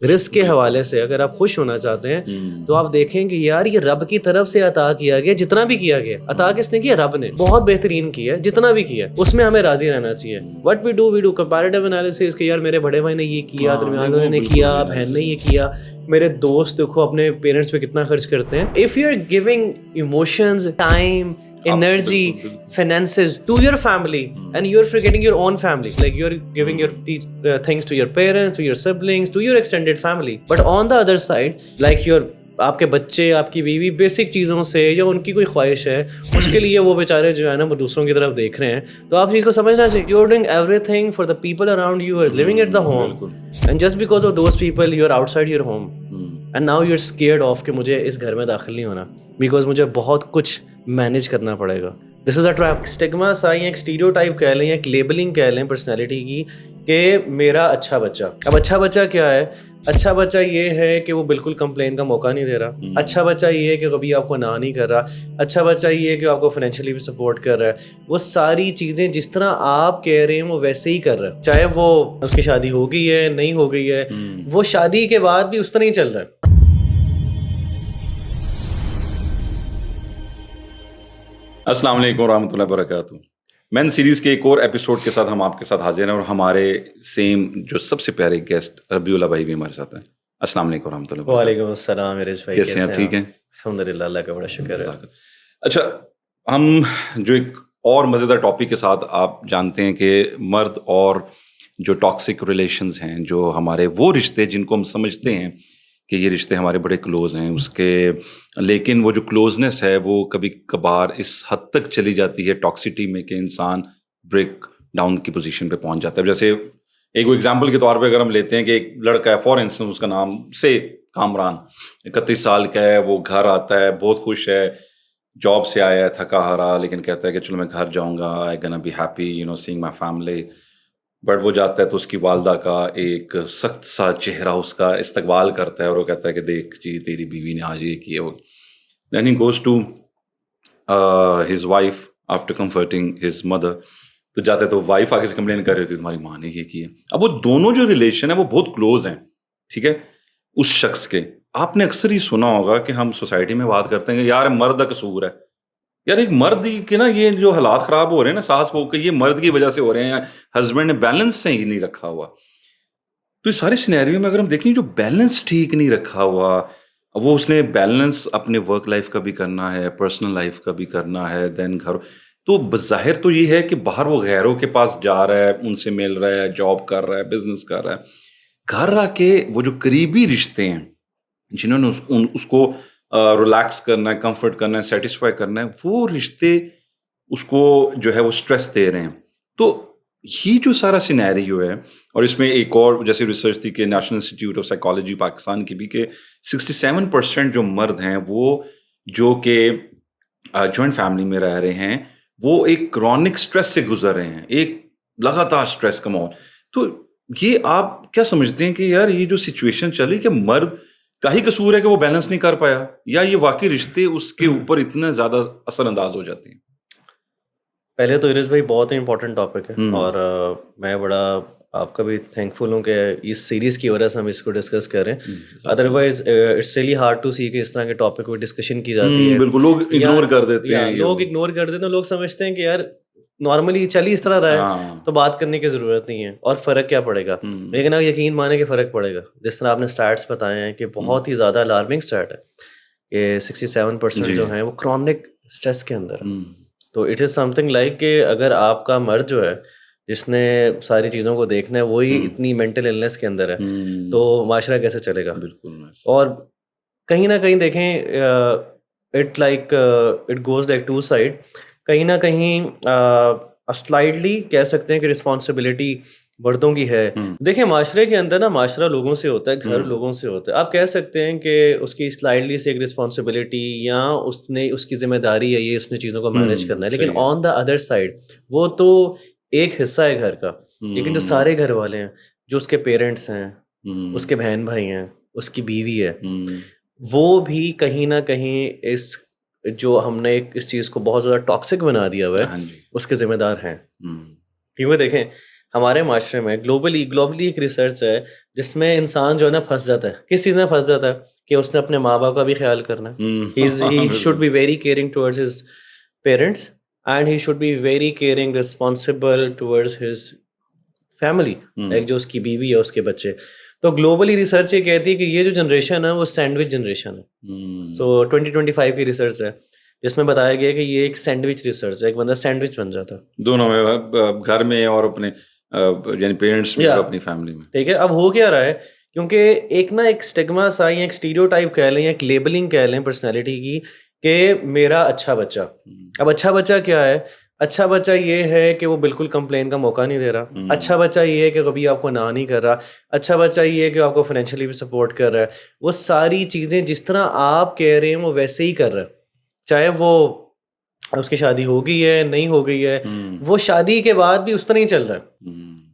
Risk के हवाले से अगर आप खुश होना चाहते हैं तो आप देखें कि यार ये रब की तरफ से अता किया गया, जितना भी किया गया अता किसने किया? रब ने। बहुत बेहतरीन किया, जितना भी किया उसमें हमें राजी रहना चाहिए। What we do comparative analysis कि यार मेरे बड़े भाई ने ये किया, हाँ, दरमियान नहीं वाले वो ने बिल्कुल किया, भी बहन ने एनालिसिस ये नहीं। किया, मेरे दोस्त देखो अपने पेरेंट्स पे कितना खर्च करते हैं। If you are giving emotions, time, आप energy, बिल्कुल बिल्कुल finances to your family, and you're forgetting your own family, like you're giving your things to your parents, to your siblings, to your extended family, but on the other side, like your आपके बच्चे, आपकी बीवी basic चीज़ों से या उनकी कोई ख्वाहिश है उसके लिए वो बेचारे जो है ना वो दूसरों की तरफ देख रहे हैं। तो आप चीज़ को समझना चाहिए, you are doing everything for the people around you, are living at the home, बिल्कुल। And just because of those people you are outside your home, hmm, and now you are scared of कि मुझे इस घर में दाखिल नहीं होना because मुझे बहुत कुछ मैनेज करना पड़ेगा। This is a trap. Stigma सा या एक स्टीरियोटाइप कह लें या एक लेबलिंग कह लें पर्सनैलिटी की कि मेरा अच्छा बच्चा। अब अच्छा बच्चा क्या है? अच्छा बच्चा ये है कि वो बिल्कुल कंप्लेन का मौका नहीं दे रहा। अच्छा बच्चा ये है कि कभी आपको ना नहीं कर रहा। अच्छा बच्चा ये है कि आपको फाइनेंशियली भी सपोर्ट कर रहा है। वो सारी चीज़ें जिस तरह आप कह रहे हैं वो वैसे ही कर रहा है, चाहे वो उसकी शादी हो गई है नहीं हो गई है, वो शादी के बाद भी उस तरह ही चल रहा है। अस्सलाम वालेकुम रहमतुल्लाहि वबरकातुहू। मैन सीरीज के एक और एपिसोड के साथ हम आपके साथ हाजिर हैं और हमारे सेम जो सबसे प्यारे गेस्ट रबीउल्लाह भाई भी हमारे साथ हैं। अस्सलाम वालेकुम रहमतुल्लाहि वबरकातुहू। वालेकुम अस्सलाम मेरेज भाई, कैसे हैं? ठीक आप? हैं? अल्हम्दुलिल्लाह, अल्लाह का बड़ा शुक्र है। अच्छा, हम जो एक और मज़ेदार टॉपिक के साथ, आप जानते हैं कि मर्द और जो टॉक्सिक रिलेशंस हैं, जो हमारे वो रिश्ते जिनको हम समझते हैं कि ये रिश्ते हमारे बड़े क्लोज हैं उसके, लेकिन वो जो क्लोजनेस है वो कभी कभार इस हद तक चली जाती है टॉक्सिटी में कि इंसान ब्रेक डाउन की पोजीशन पे पहुंच जाता है। जैसे एक एग्जांपल के तौर पे अगर हम लेते हैं कि एक लड़का है, फॉर इंस्टेंस उसका नाम से कामरान, 31 साल का है, वो घर आता है बहुत खुश है, जॉब से आया है थका हारा, लेकिन कहता है कि चलो मैं घर जाऊंगा, I gonna be happy seeing my family. But वो जाता है तो उसकी वालदा का एक सख्त सा चेहरा उसका इस्तकबाल करता है और वो कहता है कि देख जी तेरी बीवी ने आज ये किया वो। Then he goes to his wife after comforting his mother. तो जाता है तो वाइफ आगे से कंप्लेन कर रही थी तुम्हारी माँ ने ये किया। अब वो दोनों जो रिलेशन है वो बहुत क्लोज हैं, ठीक है, उस शख्स के। आपने अक्सर ही सुना होगा कि हम सोसाइटी में बात करते हैं कि यार मर्द का कसूर है। यार एक मर्द ही के ना ये जो हालात खराब हो रहे हैं ना सास बहू के, ये मर्द की वजह से हो रहे हैं, हस्बैंड ने बैलेंस सही नहीं रखा हुआ। तो इस सारे सिनेरियो में अगर हम देखें जो बैलेंस ठीक नहीं रखा हुआ, वो उसने बैलेंस अपने वर्क लाइफ का भी करना है, पर्सनल लाइफ का भी करना है, देन घर, तो बज़ाहिर तो ये है कि बाहर वो गैरों के पास जा रहा है, उनसे मिल रहा है, जॉब कर रहा है, बिजनेस कर रहा है। घर आके वो जो करीबी रिश्ते हैं जिन्होंने उसको रिलैक्स करना है, कंफर्ट करना है, सेटिस्फाई करना है, वो रिश्ते उसको जो है वो स्ट्रेस दे रहे हैं। तो ये जो सारा सिनेरियो है, और इसमें एक और जैसे रिसर्च थी कि national institute of psychology Pakistan की भी, कि 67% जो मर्द हैं वो जो कि जॉइंट फैमिली में रह रहे हैं, वो एक क्रॉनिक स्ट्रेस से गुजर रहे हैं, एक लगातार स्ट्रेस का माहौल। तो ये आप क्या समझते हैं कि यार ये जो सिचुएशन चल रही है कि मर्द का ही कसूर है कि वो बैलेंस नहीं कर पाया, या ये वाकई रिश्ते उसके ऊपर इतना ज्यादा असरअंदाज हो जाते हैं? पहले तो इरेज भाई बहुत ही इंपॉर्टेंट टॉपिक है हम्म। और मैं बड़ा आपका भी थैंकफुल हूँ कि इस सीरीज़ की वजह से हम इसको डिस्कस कर रहे हैं। जाज़ाकल्लाह। Otherwise it's really hard to see कि इस तरह के टॉपिक पे डिस्कशन की जाती है, बिल्कुल, लोग या इग्नोर कर देते हैं ये लोग वो। इग्नोर कर देते हैं। लोग समझते हैं कि यार नॉर्मली चल ही इस तरह रहा है तो हाँ। बात करने की ज़रूरत नहीं है और फ़र्क क्या पड़ेगा। हम्म। लेकिन आप यकीन माने कि फ़र्क पड़ेगा। जिस तरह आपने स्टैट्स बताए हैं कि हम्म, बहुत ही ज़्यादा अलार्मिंग स्टैट है कि 67% जी। जो हैं वो क्रॉनिक स्ट्रेस के अंदर है। हम्म। तो इट इज़ समथिंग लाइक कि अगर आपका मर्द जो है, जिसने सारी चीज़ों को देखना है, वही हम्म। इतनी मेंटल इलनेस के अंदर है, हम्म, तो माशरा कैसे चलेगा? बिल्कुल मस्त। और कहीं न कहीं देखें it goes like to side. कहीं न कहीं स्लाइटली कह सकते हैं कि रिस्पॉन्सिबिलिटी मर्दों की है। हम्म। देखिए माशरे के अंदर ना, माशरा लोगों से होता है, घर हम्म। लोगों से होता है। आप कह सकते हैं कि उसकी स्लाइटली से एक रिस्पॉन्सिबिलिटी या उसने उसकी ज़िम्मेदारी है, ये उसने चीज़ों को मैनेज करना है। लेकिन सही है। ऑन द अदर साइड वो तो एक हिस्सा है घर का। लेकिन जो हम्म। सारे घर वाले हैं, जो उसके पेरेंट्स हैं, हम्म। उसके बहन-भाई हैं, उसकी बीवी है, हम्म। वो भी कहीं न कहीं इस जो हमने इस चीज़ को बहुत ज़्यादा टॉक्सिक बना दिया हुआ है, हाँ जी। उसके ज़िम्मेदार हैं। हम्म। क्योंकि देखें हमारे माशरे में ग्लोबली एक रिसर्च है जिसमें इंसान जो है ना फंस जाता है। किस चीज़ में फंस जाता है कि उसने अपने माँ बाप का भी ख्याल करना है। He should be very caring towards his parents and he should be very caring responsible towards his family, like जो उसकी बीवी है, उसके बच्चे। तो ग्लोबली रिसर्च ये कहती है कि ये जो जनरेशन है वो सैंडविच जनरेशन है। सो 2025 की रिसर्च है जिसमें बताया गया कि ये एक सैंडविच रिसर्च है, एक बंदा सैंडविच बन जाता है दोनों में, घर में और अपने यानी पेरेंट्स में और अपनी फैमिली में। ठीक है, अब हो क्या रहा है, क्योंकि एक स्टिग्मा सा या एक स्टीरियोटाइप कह लें या एक लेबलिंग कह लें पर्सनैलिटी की कि मेरा अच्छा बच्चा। अब अच्छा बच्चा क्या है? अच्छा बच्चा ये है कि वो बिल्कुल कंप्लेन का मौका नहीं दे रहा। अच्छा बच्चा ये है कि कभी आपको ना नहीं कर रहा। अच्छा बच्चा ये है कि आपको फाइनेंशियली भी सपोर्ट कर रहा है। वो सारी चीज़ें जिस तरह आप कह रहे हैं वो वैसे ही कर रहा है, चाहे वो उसकी शादी हो गई है नहीं हो गई है, वो शादी के बाद भी उस तरह ही चल रहा है।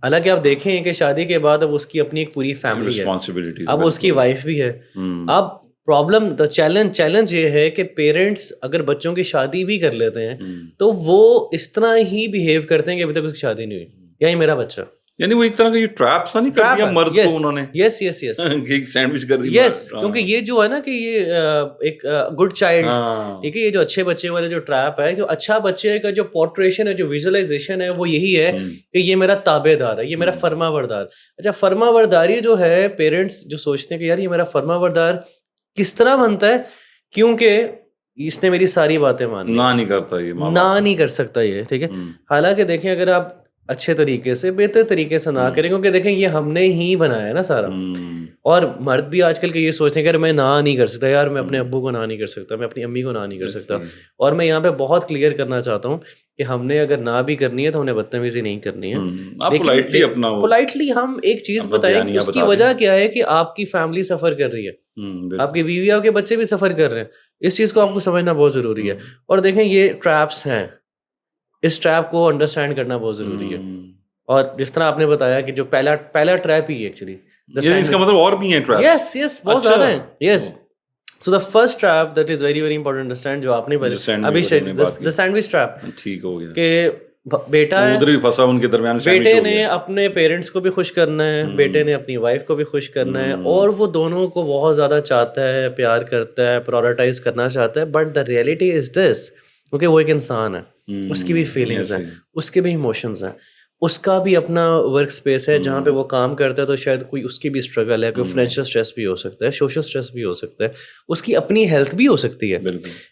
हालांकि आप देखें कि शादी के बाद अब उसकी अपनी एक पूरी फैमिली है, अब उसकी वाइफ भी है। अब प्रॉब्लम चैलेंज ये है कि पेरेंट्स अगर बच्चों की शादी भी कर लेते हैं तो वो इस तरह ही बिहेव करते हैं कि अभी तक उसकी शादी नहीं हुई, या ये मेरा बच्चा। यानी वो एक तरह का ये ट्रैप सा नहीं कर दिया मर्द को उन्होंने। यस एक सैंडविच कर दिया। यस, क्योंकि ये जो है ना कि ये एक गुड चाइल्ड, ठीक है, ये जो अच्छे बच्चे वाले जो ट्रैप है, जो अच्छा बच्चे का जो पोर्ट्रेशन है, जो विजुअलाइजेशन है, वो यही है कि ये मेरा ताबेदार है, ये मेरा फर्माबरदार। अच्छा, फर्माबरदारी जो है, पेरेंट्स जो सोचते हैं कि यार ये मेरा फर्माबरदार किस तरह बनता है, क्योंकि इसने मेरी सारी बातें मानी, ना नहीं करता ये, ना नहीं कर सकता ये, ठीक है। हालांकि देखें, अगर आप अच्छे तरीके से, बेहतर तरीके से ना करें, क्योंकि देखें ये हमने ही बनाया है ना सारा। और मर्द भी आजकल के ये सोचते हैं कि मैं ना नहीं कर सकता, यार मैं अपने अब्बू को ना नहीं कर सकता, मैं अपनी अम्मी को ना नहीं कर सकता। और मैं यहाँ पे बहुत क्लियर करना चाहता हूँ कि हमने अगर ना भी करनी है तो हमने बदतमीजी नहीं करनी है। पोलाइटली हम एक चीज बताएं, उसकी वजह क्या है कि आपकी फैमिली सफर कर रही है, आपकी बीवी, आपके बच्चे भी सफर कर रहे हैं। इस चीज को आपको समझना बहुत जरूरी है। और देखें, ये ट्रैप्स हैं, इस ट्रैप को अंडरस्टैंड करना बहुत जरूरी है। और जिस तरह आपने बताया कि जो पहला ट्रैप ही एक्चुअली, इसका मतलब और भी है ट्रैप्स। यस, बहुत ज्यादा है। Yes, so the first trap that is very very important understand, जो आपने अभी द सैंडविच ट्रैप, ठीक हो गया, कि बेटा है, उधर भी फंसा उनके दरमियान, बेटे ने अपने पेरेंट्स को भी खुश करना है, बेटे ने अपनी वाइफ को भी खुश करना है, और वो दोनों को बहुत ज्यादा चाहता है, प्यार करता है, प्रायोरिटाइज करना चाहता है। But the reality is this, क्योंकि वो एक इंसान है, उसकी भी फीलिंग्स हैं, उसके भी इमोशंस हैं, उसका भी अपना वर्क स्पेस है जहाँ पे वो काम करता है। तो शायद कोई उसकी भी स्ट्रगल है, कोई फाइनेंशियल स्ट्रेस भी हो सकता है, सोशल स्ट्रेस भी हो सकता है, उसकी अपनी हेल्थ भी हो सकती है,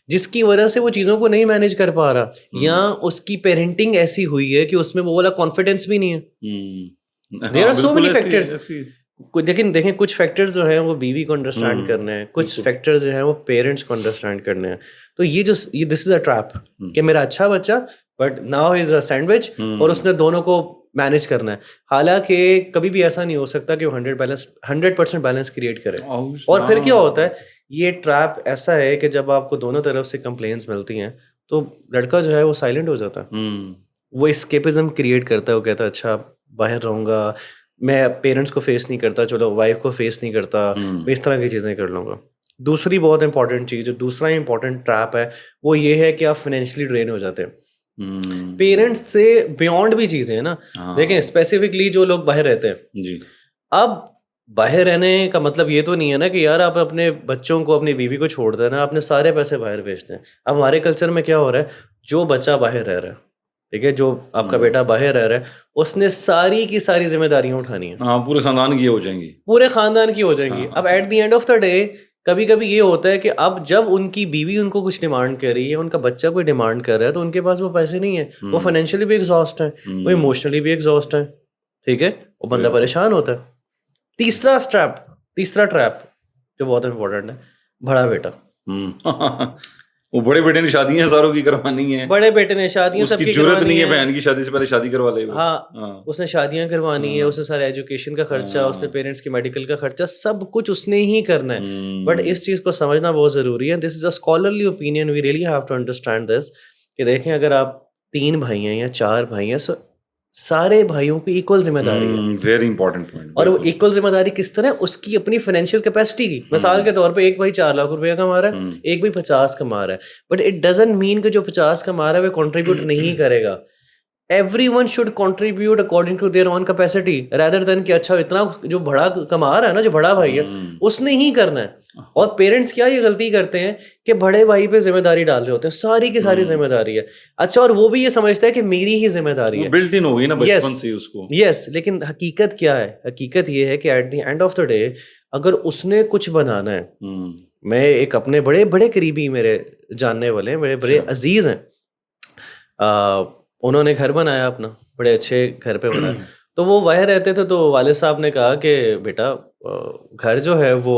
जिसकी वजह से वो चीज़ों को नहीं मैनेज कर पा रहा, या उसकी पेरेंटिंग ऐसी हुई है कि उसमें वो वाला कॉन्फिडेंस भी नहीं है। There are so many factors. लेकिन देखें, कुछ फैक्टर्स जो हैं वो बीवी को अंडरस्टैंड करने हैं, कुछ फैक्टर्स जो हैं वो पेरेंट्स को अंडरस्टैंड करने हैं। तो ये दिस इज अ ट्रैप कि मेरा अच्छा बच्चा, but now is a sandwich, और उसने दोनों को मैनेज करना है। हालांकि कभी भी ऐसा नहीं हो सकता कि वो 100% बैलेंस क्रिएट करे। और फिर क्या होता है, ये ट्रैप ऐसा है कि जब आपको दोनों तरफ से कंप्लेंट्स मिलती हैं तो लड़का जो है वो साइलेंट हो जाता है, वो एस्केपिज्म क्रिएट करता है। वो कहता है अच्छा बाहर रहूँगा, मैं पेरेंट्स को फेस नहीं करता, चलो वाइफ को फेस नहीं करता, मैं इस तरह की चीज़ें कर लूँगा। दूसरी बहुत इंपॉर्टेंट चीज़, जो दूसरा इंपॉर्टेंट ट्रैप है, वो ये है कि आप फाइनेंशियली ड्रेन हो जाते हैं। पेरेंट्स से बियॉन्ड भी चीज़ें हैं ना। देखें, स्पेसिफिकली जो लोग बाहर रहते हैं जी, अब बाहर रहने का मतलब ये तो नहीं है ना कि यार आप अपने बच्चों को, अपनी बीवी को छोड़ देना, अपने सारे पैसे बाहर भेजते हैं। अब हमारे कल्चर में क्या हो रहा है, जो बच्चा बाहर रह रहा है, ठीक है, जो आपका बेटा बाहर रह रहा है, उसने सारी की सारी जिम्मेदारियां उठानी है। हाँ, पूरे खानदान की हो जाएंगी, पूरे खानदान की हो जाएंगी। अब eight the end of the day कभी कभी ये होता है कि अब जब उनकी बीवी उनको कुछ डिमांड कर रही है, उनका बच्चा कोई डिमांड कर रहा है, तो उनके पास वो पैसे नहीं है, वो फाइनेंशियली भी एग्जॉस्ट है, वो इमोशनली भी एग्जॉस्ट है, ठीक है, वो बंदा परेशान होता है। तीसरा ट्रैप जो बहुत इंपॉर्टेंट है, बड़ा बेटा। वो बड़े बेटे ने शादियां सारों की करवानी है, बड़े बेटे ने शादियां सबकी जरूरत नहीं है, बहन की शादी से पहले शादी करवा ले। हाँ, उसने शादियां करवानी है, उसने सारा एजुकेशन का खर्चा, उसने पेरेंट्स के मेडिकल का खर्चा, सब कुछ उसने ही करना है। बट इस चीज को समझना बहुत जरूरी है। This is a scholarly opinion, we really have to understand this, कि देखें, अगर आप 3 भाई हैं या 4 भाई हैं, सो सारे भाइयों की इक्वल जिम्मेदारी है। Very important point. और वो इक्वल जिम्मेदारी किस तरह, उसकी अपनी फाइनेंशियल कैपेसिटी की। मिसाल के तौर पे एक भाई 4 लाख रुपया कमा रहा है, एक भाई 50 कमा रहा है, बट इट डजंट मीन कि जो 50 कमा रहा है वो कंट्रीब्यूट नहीं करेगा। everyone should contribute according to their own capacity rather than कि अच्छा इतना जो बड़ा कमा रहा है ना, जो बड़ा भाई है उसने ही करना है। और पेरेंट्स क्या ये गलती करते हैं कि बड़े भाई पे जिम्मेदारी डाल रहे होते हैं, सारी की सारी जिम्मेदारी है। अच्छा, और वो भी ये समझता है कि मेरी ही जिम्मेदारी है, बिल्ट इन हो गई ना बचपन से उसको। यस, लेकिन हकीकत क्या है? हकीकत ये है कि eight the end of the day अगर उसने कुछ बनाना है, मैं एक अपने बड़े बड़े करीबी मेरे जानने वाले हैं, बड़े बड़े अजीज हैं, उन्होंने घर बनाया अपना, बड़े अच्छे घर पे बनाया। तो वो बाहर रहते थे, तो वालिद साहब ने कहा कि बेटा घर जो है वो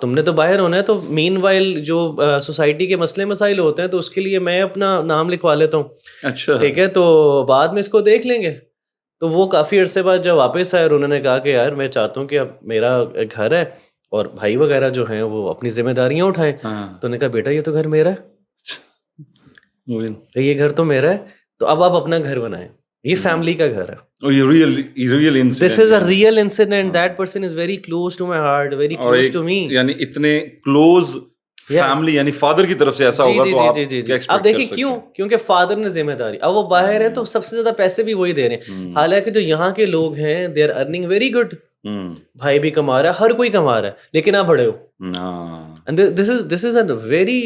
तुमने तो बाहर होना है, तो मीनवाइल जो सोसाइटी के मसले मसाइल होते हैं तो उसके लिए मैं अपना नाम लिखवा लेता हूँ। अच्छा, ठीक है, तो बाद में इसको देख लेंगे। तो वो काफ़ी अरसे बाद जब वापस आए और उन्होंने कहा कि यार मैं चाहता हूँ कि अब मेरा घर है और भाई वगैरह जो हैं वो अपनी जिम्मेदारियाँ उठाएं। हाँ, तो उन्होंने कहा बेटा ये तो घर मेरा है, वही। ये घर तो मेरा है, तो अब आप अपना घर बनाएं, ये फैमिली का घर है। और ये real incident, this is a real incident, that person is very close to my heart, very और क्लोज एक टू मी। यानी इतने क्लोज फैमिली यानी फादर की तरफ से ऐसा जी होगा जी तो जी आप जी जी क्या अब expect देखिए कर सकते क्यों, हैं? क्योंकि फादर ने जिम्मेदारी, अब वो बाहर है तो सबसे ज्यादा पैसे भी वही दे रहे हैं। हालांकि जो यहाँ के लोग हैं they are earning very good, भाई भी कमा रहा है, हर कोई कमा रहा है, लेकिन आप बड़े हो। हाँ, and this is a very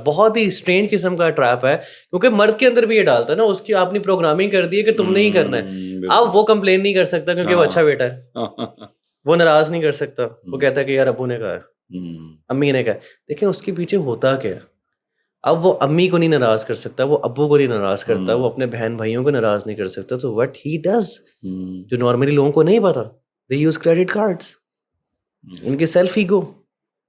बहुत ही स्ट्रेंज किस्म का ट्रैप है, क्योंकि मर्द के अंदर भी ये डालता है ना, उसकी आपने प्रोग्रामिंग कर दी है कि तुमने ही करना है। अब वो कंप्लेन नहीं कर सकता क्योंकि वो अच्छा बेटा है, वो नाराज नहीं कर सकता, वो कहता है कि यार अबू ने कहा है, अम्मी ने कहा है। देखिए उसके पीछे होता क्या है। अब वो अम्मी को नहीं नाराज कर सकता, वो अब्बू को नहीं नाराज करता, वो अपने बहन भाइयों को नाराज नहीं कर सकता। तो व्हाट ही डज, जो नॉर्मली लोगों को नहीं पता, दे यूज क्रेडिट कार्ड्स, उनकी सेल्फ ईगो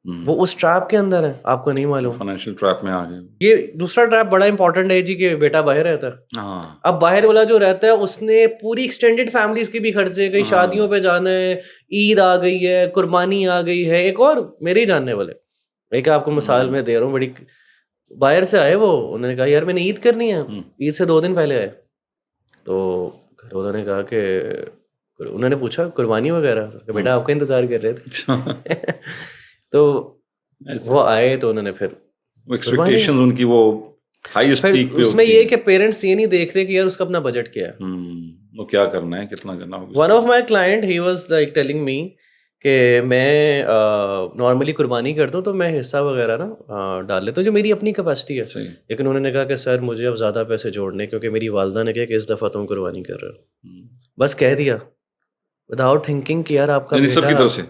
वो उस ट्रैप के अंदर है, आपको नहीं मालूम। फाइनेंशियल ट्रैप में आ गए। ये दूसरा ट्रैप बड़ा इंपॉर्टेंट है जी, कि बेटा बाहर रहता है। हाँ, अब बाहर वाला जो रहता है उसने पूरी एक्सटेंडेड फैमिलीज के भी खर्चे, कई शादियों पे जाना है, ईद आ गई है, कुर्बानी आ गई है। एक और मेरे ही जानने वाले, एक आपको मिसाल मैं दे रहा हूँ, बड़ी बाहर से आए वो, उन्होंने कहा यार मैंने ईद करनी है, ईद से 2 दिन पहले आए। तो घर वालों ने कहा कि, उन्होंने पूछा कुर्बानी वगैरह, तो बेटा आपका इंतजार कर रहे थे। तो वो आए तो उन्होंने फिर एक्सपेक्टेशंस उनकी वो हाईएस्ट फिर पीक पे उसमें होती ये है। कि पेरेंट्स ये नहीं देख रहे कि यार उसका अपना बजट क्या है। वो क्या करना है, कितना करना होगा। One of my client he was like telling me कि मैं नॉर्मली कुर्बानी करता हूँ तो मैं हिस्सा वगैरह ना डाल लेता हूँ जो मेरी अपनी कैपेसिटी है। सही। लेकिन उन्होंने कहा कि सर मुझे अब ज़्यादा पैसे जोड़ने, क्योंकि मेरी वालदा ने कहा कि इस दफ़ा तुम कुर्बानी कर रहे हो। बस कह दिया विदाउट थिंकिंग कि यार आपका यानी बेटा, सबकी तरफ से,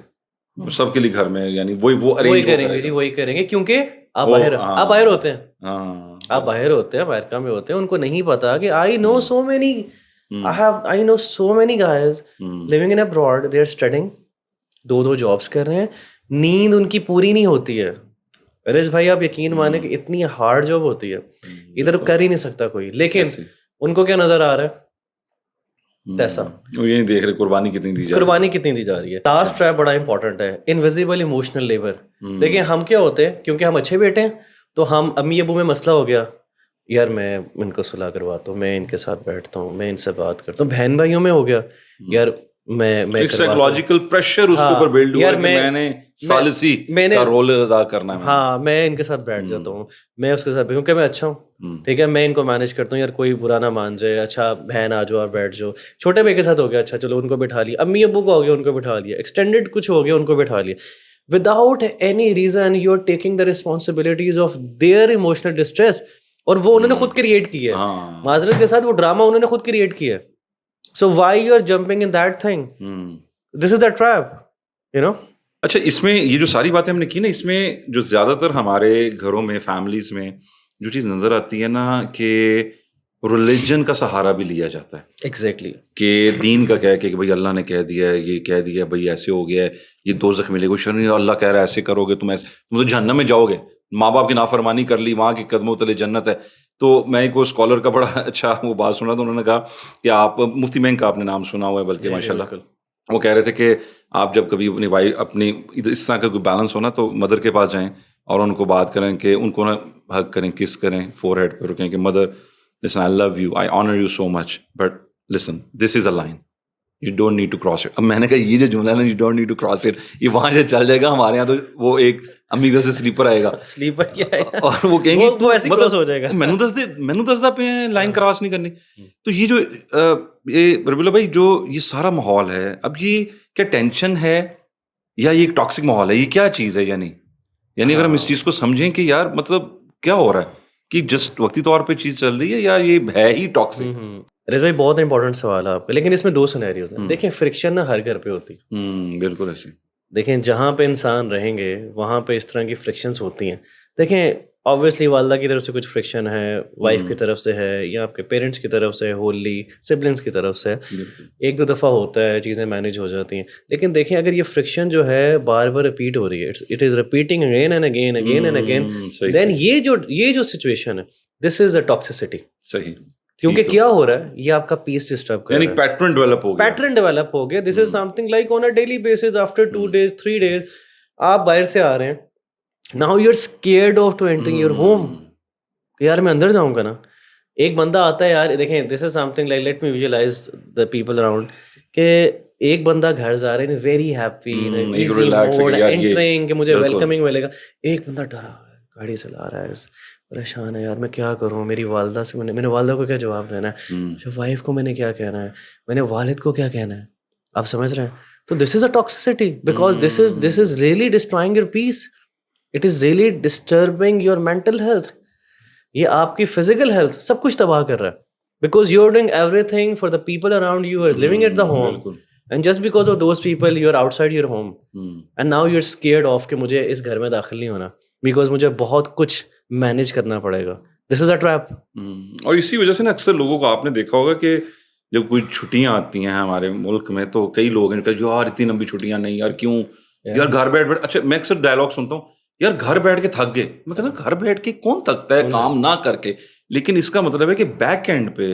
सबके लिए घर में, यानी वही वो वही अरेंज करेंगे जी, वही करेंगे, क्योंकि आप वो, बाहर हाँ। आप बाहर होते हैं, हाँ, आप बाहर होते हैं, अमेरिका में होते हैं, उनको नहीं पता कि I know so many, I know so many guys living in abroad, they are studying, 2-2 jobs कर रहे हैं, नींद उनकी पूरी नहीं होती है। अरेज भाई आप यकीन माने कि इतनी हार्ड जॉब होती है, इधर कर ही नहीं सकता कोई, लेकिन उनको क्या नजर आ रहा है? पैसा। वो ये नहीं देख रहे कुर्बानी कितनी दी जा रही है। कुर्बानी कितनी दी जा रही है। लास्ट ट्रैप बड़ा इंपॉर्टेंट है, इनविजिबल इमोशनल लेबर। देखिए हम क्या होते हैं, क्योंकि हम अच्छे बेटे हैं तो हम अम्मी अबू में मसला हो गया, यार मैं इनको सुलह करवाता हूँ, मैं इनके साथ बैठता हूँ, मैं इनसे बात करता हूँ। बहन भाइयों में हो गया, यार मैं एक साइकोलॉजिकल प्रेशर उसके ऊपर बिल्ड हुआ यार कि मैंने सालिसी का रोल अदा करना है। हाँ मैं इनके साथ बैठ जाता हूँ, मैं उसके साथ, क्योंकि मैं अच्छा हूँ, ठीक है, मैं इनको मैनेज करता हूँ, यार कोई बुरा ना मान जाए, अच्छा बहन आ जाओ आप बैठ जाओ। छोटे भाई के साथ हो गया, अच्छा चलो उनको बिठा लिया, अम्मी अब्बू को हो गया उनको बिठा लिया, एक्सटेंडेड कुछ हो गया उनको बिठा लिया। Without any reason you are taking the responsibilities of their emotional distress, और वो उन्होंने खुद क्रिएट की है। माजरत के साथ वो ड्रामा उन्होंने खुद क्रिएट किया है। So why you are jumping in that thing? This is the trap, you know. अच्छा, इसमें ये जो सारी बातें हमने की ना, इसमें जो ज्यादातर हमारे घरों में, फैमिलीज में जो चीज नजर आती है ना, कि रिलीजन का सहारा भी लिया जाता है। एग्जैक्टली। कि दीन का कह के कि भाई अल्लाह ने कह दिया है, ये कह दिया भाई ऐसे हो गया है, ये दोज़ख मिलेगा, शर्म, अल्लाह कह रहा है ऐसे करोगे तुम तो जहन्नम में जाओगे, माँ बाप की नाफरमानी कर ली, वहाँ के कदमों तले जन्नत है। तो मैं एक स्कॉलर का बड़ा अच्छा वो बात सुना, तो उन्होंने कहा कि आप, मुफ्ती मेंग का आपने नाम सुना हुआ है बल्कि, माशाल्लाह, वो कह रहे थे कि आप जब कभी अपनी वाइफ, अपनी इस तरह का कोई बैलेंस हो ना, तो मदर के पास जाएं और उनको बात करें, कि उनको ना हग करें, किस करें, फोरहेड पे रुकें कि mother listen, I love you, I honour you so much, but listen, this is a line, you don't need to cross it. अब मैंने कहा ये जो जुमला है ना, you don't need to cross it, ये वहां से चल जाएगा। हमारे यहाँ तो वो एक अम्मी घर से स्लीपर आएगा स्लीपर क्या है और वो कहेंगे वो ऐसे क्रॉस हो जाएगा। मैनू दस दा पे लाइन क्रॉस नहीं करनी। तो ये जो ये रबीला भाई जो ये सारा माहौल है, अब ये क्या टेंशन है या ये एक टॉक्सिक माहौल है, ये क्या चीज है? यानी अगर हम इस चीज को समझें कि यार मतलब क्या हो रहा है कि जस्ट वक्ती तौर पे चीज चल रही है या ये है ही टॉक्सिक? रेज भाई बहुत इंपॉर्टेंट सवाल है आपका, लेकिन इसमें दो सिनेरियोज हैं। देखिए फ्रिक्शन ना हर घर पे होती है। बिल्कुल ऐसे। देखें जहाँ पे इंसान रहेंगे वहाँ पे इस तरह की फ्रिक्शंस होती हैं। देखें ऑब्वियसली वालदा की तरफ से कुछ फ्रिक्शन है, वाइफ की तरफ से है, या आपके पेरेंट्स की तरफ से, होली सिबलिंग्स की तरफ से एक दो दफ़ा होता है, चीज़ें मैनेज हो जाती हैं। लेकिन देखें अगर ये फ्रिक्शन जो है बार बार रिपीट हो रही है, it is repeating again and again again and again, then ये जो सिचुएशन है, दिस इज़ अ टॉक्सिसिटी। सही। क्योंकि क्या हो रहा है, ये आपका पीस डिस्टर्ब कर रहा है, यानी पैटर्न डेवलप हो गया। This is something like on a daily basis, after 2 days 3 days आप बाहर से आ रहे हैं, now you are scared of to entering your home. यार मैं अंदर जाऊंगा ना, एक बंदा आता है यार, देखें this is something like, let me visualise the people around, कि एक बंदा घर जा रहे हैं very happy easy mode entering कि मुझे वेलकमिंग मिलेगा, एक बंदा डरा हुआ है, गाड़ी चला रहा है, परेशान है, यार मैं क्या करूं, मेरी वालदा से मैंने वालदा को क्या जवाब देना है, वाइफ को मैंने क्या कहना है, मैंने वालिद को क्या कहना है, आप समझ रहे हैं? तो this is a toxicity, because this is really destroying your peace, it is really disturbing your mental health, ये आपकी फिजिकल हेल्थ सब कुछ तबाह कर रहा है, because you are doing everything for the people around you, are living at the home, and just because of those people you are outside your home, and now you are scared of कि मुझे इस घर में दाखिल नहीं होना, because मुझे बहुत कुछ मैनेज करना पड़ेगा। This is a trap. और इसी वजह से ना अक्सर लोगों को आपने देखा होगा कि जब कोई छुट्टियां आती हैं हमारे मुल्क में, तो कई लोग हैं कहते यार इतनी लंबी छुट्टियां नहीं यार, क्यों यार घर बैठ अच्छा मैं अक्सर डायलॉग सुनता हूँ, यार घर बैठ के थक गए। मैं कहता हूँ घर बैठ के कौन थकता है काम ना करके, लेकिन इसका मतलब है कि बैक एंड पे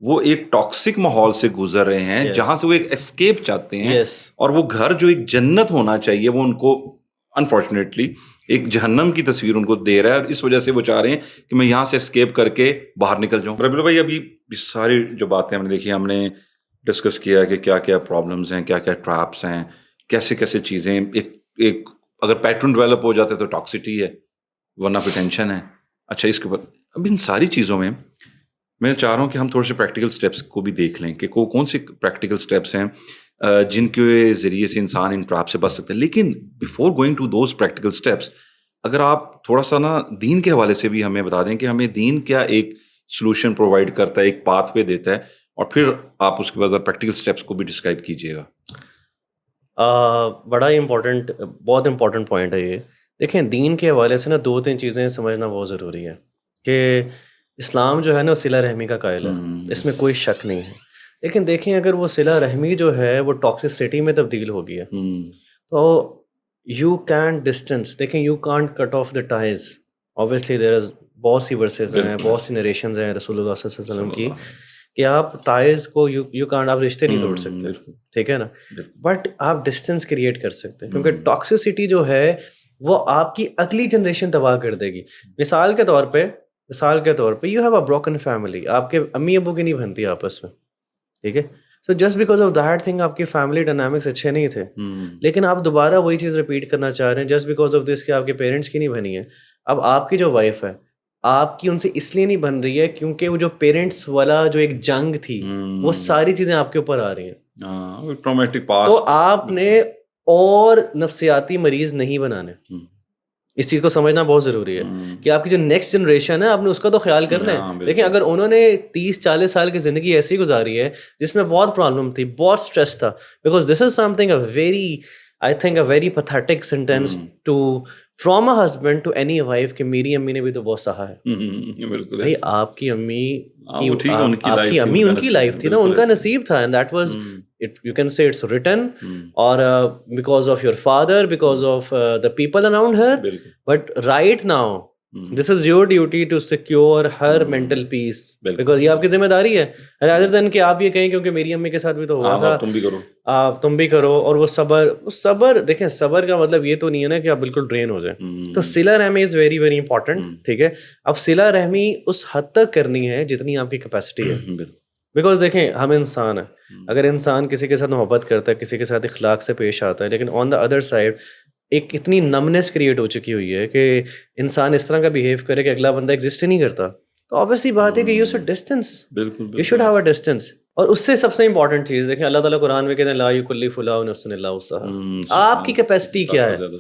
वो एक टॉक्सिक माहौल से गुजर रहे हैं, जहां से वो एक एस्केप चाहते हैं, और वो घर जो एक जन्नत होना चाहिए वो उनको अनफॉर्चुनेटली एक जहन्नम की तस्वीर उनको दे रहा है, और इस वजह से वो चाह रहे हैं कि मैं यहाँ से एस्केप करके बाहर निकल जाऊँ। रबीला भाई अभी सारी जो बातें हमने देखी, हमने डिस्कस किया कि क्या क्या प्रॉब्लम्स हैं, क्या क्या ट्रैप्स हैं, कैसे कैसे चीज़ें, एक अगर पैटर्न डेवलप हो जाता है तो टॉक्सिटी है, वरना फिर टेंशन है। अच्छा इसके ऊपर अब इन सारी चीज़ों में मैं चाह रहा हूँ कि हम थोड़े से प्रैक्टिकल स्टेप्स को भी देख लें कि कौन से प्रैक्टिकल स्टेप्स हैं जिनके ज़रिए से इंसान इन ट्रैप से बच सकते हैं। लेकिन before going to those practical steps, अगर आप थोड़ा सा ना दीन के हवाले से भी हमें बता दें कि हमें दीन क्या एक सोल्यूशन प्रोवाइड करता है, एक पाथ वे देता है, और फिर आप उसके बाद प्रैक्टिकल स्टेप्स को भी डिस्क्राइब कीजिएगा। बड़ा इम्पोर्टेंट, बहुत इम्पोर्टेंट पॉइंट है ये। देखें दीन के हवाले से ना 2-3 चीज़ें समझना बहुत ज़रूरी है कि इस्लाम जो है ना सिला रहमी का कायल है, इसमें कोई शक नहीं है। लेकिन देखें अगर वो सिला रहमी जो है वो टॉक्सिसिटी में तब्दील हो गई है, तो यू कैन डिस्टेंस, देखें you can't cut off the ties. Obviously there is बहुत सी वर्सेस हैं, बहुत सी नरेशंस हैं रसूलुल्लाह सल्लल्लाहु अलैहि वसल्लम की कि आप टाइज को यू कांट, आप रिश्ते नहीं तोड़ सकते, ठीक है ना, बट आप डिस्टेंस क्रिएट कर सकते हैं, क्योंकि टॉक्सिसिटी जो है वो आपकी अगली जनरेशन तबाह कर देगी। मिसाल के तौर पे you have a broken family, आपके अम्मी अबू की नहीं बनती आपस में, ठीक है, so just because of that thing आपकी फैमिली डायनामिक्स अच्छे नहीं थे, लेकिन आप दोबारा वही चीज़ रिपीट करना चाह रहे हैं जस्ट बिकॉज ऑफ दिस कि आपके पेरेंट्स की नहीं बनी है। अब आपकी जो वाइफ है आपकी उनसे इसलिए नहीं बन रही है क्योंकि वो जो पेरेंट्स वाला जो एक जंग थी वो सारी चीज़ें आपके ऊपर आ रही हैं, ट्रॉमेटिक पास्ट। तो आपने और नफ्सियाती मरीज नहीं बनाने, इस चीज़ को समझना बहुत ज़रूरी है कि आपकी जो नेक्स्ट जनरेशन है आपने उसका तो ख्याल करना है। लेकिन अगर उन्होंने 30-40 साल की ज़िंदगी ऐसी गुजारी है जिसमें बहुत प्रॉब्लम थी, बहुत स्ट्रेस था, because this is something a very, I think a very pathetic sentence to from a husband to any wife कि मेरी अम्मी ने भी तो बहुत सहा है। बिल्कुल भाई आपकी अम्मी उनकी लाइफ थी ना, उनका नसीब था, and that was it, you can say it's written or because of your father, because of the people around her, but right now this is your duty to secure her mental peace, because ये आपकी जिम्मेदारी है, rather than कि आप ये कहें क्योंकि मेरी अम्मी के साथ भी तो हुआ था, तुम भी करो। और वो सबर देखें, सबर का मतलब ये तो नहीं है ना कि आप बिल्कुल ड्रेन हो जाए। तो सिला रहमी इज वेरी वेरी इंपॉर्टेंट, ठीक है। अब सिला रहमी उस हद तक करनी है जितनी आपकी कैपेसिटी है। बिकॉज देखें हम इंसान हैं, अगर इंसान किसी के साथ मोहब्बत करता है, किसी के साथ इखलाक से पेश आता है, लेकिन ऑन द अदर साइड एक इतनी नमनेस क्रिएट हो चुकी हुई है कि इंसान इस तरह का बिहेव करे कि अगला बंदा एग्जिस्ट ही नहीं करता, तो ऑब्वियसली बात है कि यू शुड डिस्टेंस, बिल्कुल you should have a distance. और उससे सबसे इंपॉर्टेंट चीज़ देखें, अल्लाह ताला कुरान में कहते हैं ला युकल्लिफु अल्लाहु नफ्सन इल्ला वुसअहा, आपकी कैपेसिटी क्या है।